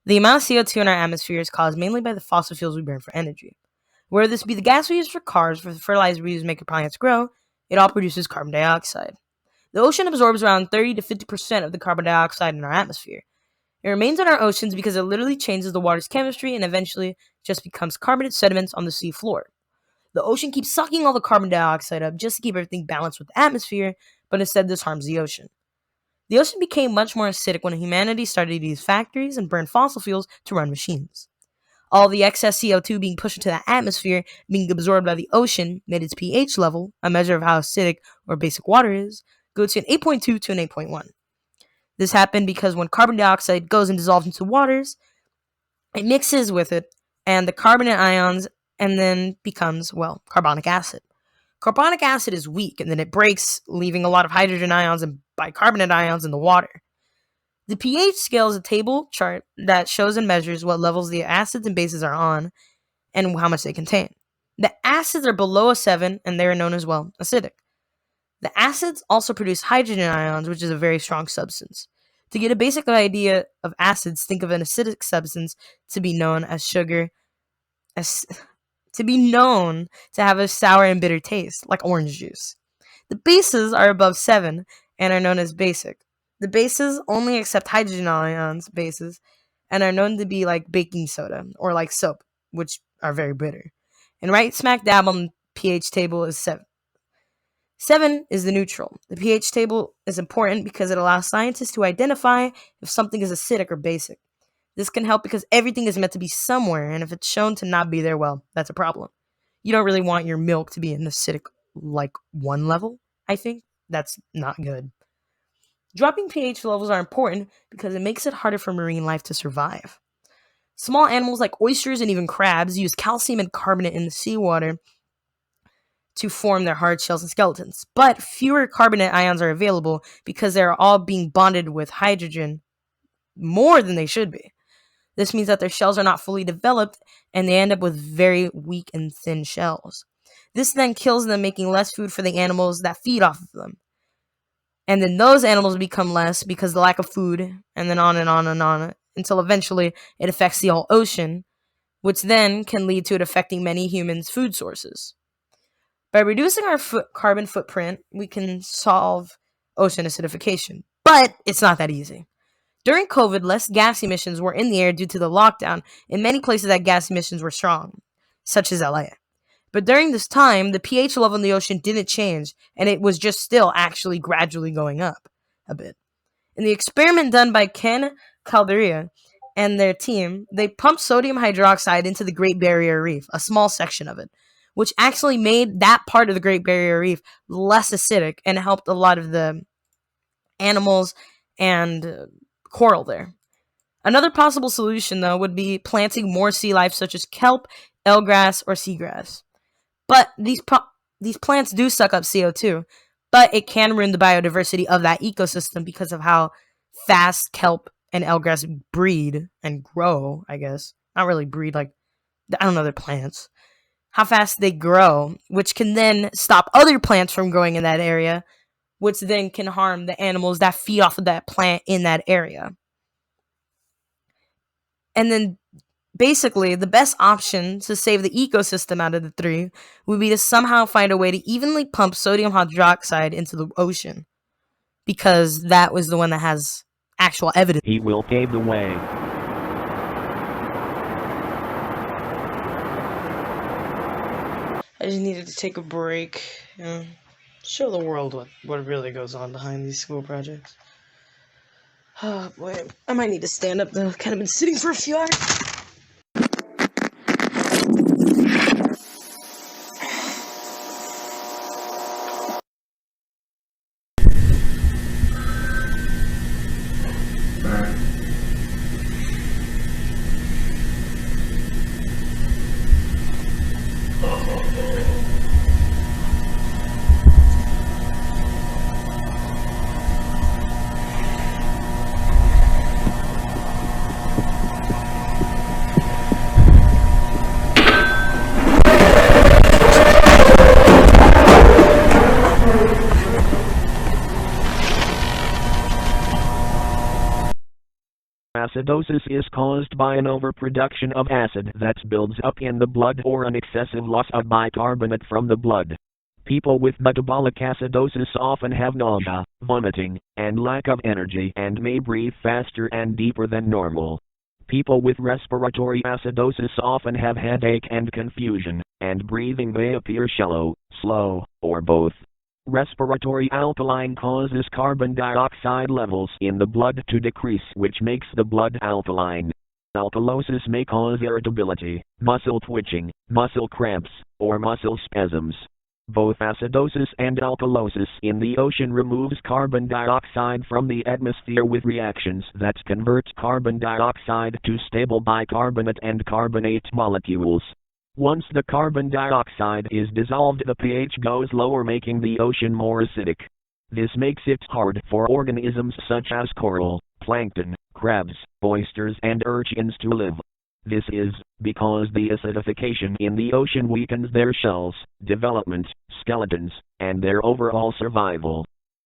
The amount of CO2 in our atmosphere is caused mainly by the fossil fuels we burn for energy. Whether this be the gas we use for cars, for the fertilizer we use to make our plants grow, it all produces carbon dioxide. The ocean absorbs around 30 to 50% of the carbon dioxide in our atmosphere. It remains in our oceans because it literally changes the water's chemistry and eventually just becomes carbonate sediments on the sea floor. The ocean keeps sucking all the carbon dioxide up just to keep everything balanced with the atmosphere, but instead this harms the ocean. The ocean became much more acidic when humanity started to use factories and burn fossil fuels to run machines. All the excess CO2 being pushed into the atmosphere, being absorbed by the ocean, made its pH level, a measure of how acidic or basic water is, go to an 8.2 to an 8.1. This happened because when carbon dioxide goes and dissolves into waters, it mixes with it and the carbonate ions and then becomes, well, carbonic acid. Carbonic acid is weak and then it breaks, leaving a lot of hydrogen ions and bicarbonate ions in the water. The pH scale is a table chart that shows and measures what levels the acids and bases are on and how much they contain. The acids are below a 7 and they are known as, well, acidic. The acids also produce hydrogen ions, which is a very strong substance. To get a basic idea of acids, think of an acidic substance to be known as sugar, to be known to have a sour and bitter taste, like orange juice. The bases are above 7 and are known as basic. The bases only accept hydrogen ions bases and are known to be like baking soda or like soap, which are very bitter. And right smack dab on the pH table is 7. 7 is the neutral. The pH table is important because it allows scientists to identify if something is acidic or basic. This can help because everything is meant to be somewhere, and if it's shown to not be there, well, that's a problem. You don't really want your milk to be an acidic, like 1 level, I think. That's not good. Dropping pH levels are important because it makes it harder for marine life to survive. Small animals like oysters and even crabs use calcium and carbonate in the seawater to form their hard shells and skeletons. But fewer carbonate ions are available because they're all being bonded with hydrogen more than they should be. This means that their shells are not fully developed and they end up with very weak and thin shells. This then kills them, making less food for the animals that feed off of them. And then those animals become less because of the lack of food, and then on and on and on, until eventually it affects the whole ocean, which then can lead to it affecting many humans' food sources. By reducing our carbon footprint, we can solve ocean acidification. But it's not that easy. During COVID, less gas emissions were in the air due to the lockdown. In many places that gas emissions were strong, such as LA. But during this time, the pH level in the ocean didn't change, and it was just still actually gradually going up a bit. In the experiment done by Ken Calderia and their team, they pumped sodium hydroxide into the Great Barrier Reef, a small section of it, which actually made that part of the Great Barrier Reef less acidic and helped a lot of the animals and coral there. Another possible solution, though, would be planting more sea life such as kelp, eelgrass, or seagrass. But these plants do suck up CO2, but it can ruin the biodiversity of that ecosystem because of how fast kelp and eelgrass breed and grow, I guess. Not really breed, like, I don't know, they're plants. How fast they grow, which can then stop other plants from growing in that area, which then can harm the animals that feed off of that plant in that area. And then basically, the best option to save the ecosystem out of the three would be to somehow find a way to evenly pump sodium hydroxide into the ocean, because that was the one that has actual evidence. He will pave the way. I just needed to take a break and show the world what really goes on behind these school projects. Oh boy, I might need to stand up though. Kind of been sitting for a few hours. Acidosis is caused by an overproduction of acid that builds up in the blood or an excessive loss of bicarbonate from the blood. People with metabolic acidosis often have nausea, vomiting, and lack of energy and may breathe faster and deeper than normal. People with respiratory acidosis often have headache and confusion, and breathing may appear shallow, slow, or both. Respiratory alkaline causes carbon dioxide levels in the blood to decrease, which makes the blood alkaline. Alkalosis may cause irritability, muscle twitching, muscle cramps, or muscle spasms. Both acidosis and alkalosis in the ocean removes carbon dioxide from the atmosphere with reactions that convert carbon dioxide to stable bicarbonate and carbonate molecules. Once the carbon dioxide is dissolved, the pH goes lower, making the ocean more acidic. This makes it hard for organisms such as coral, plankton, crabs, oysters, and urchins to live. This is because the acidification in the ocean weakens their shells, development, skeletons, and their overall survival.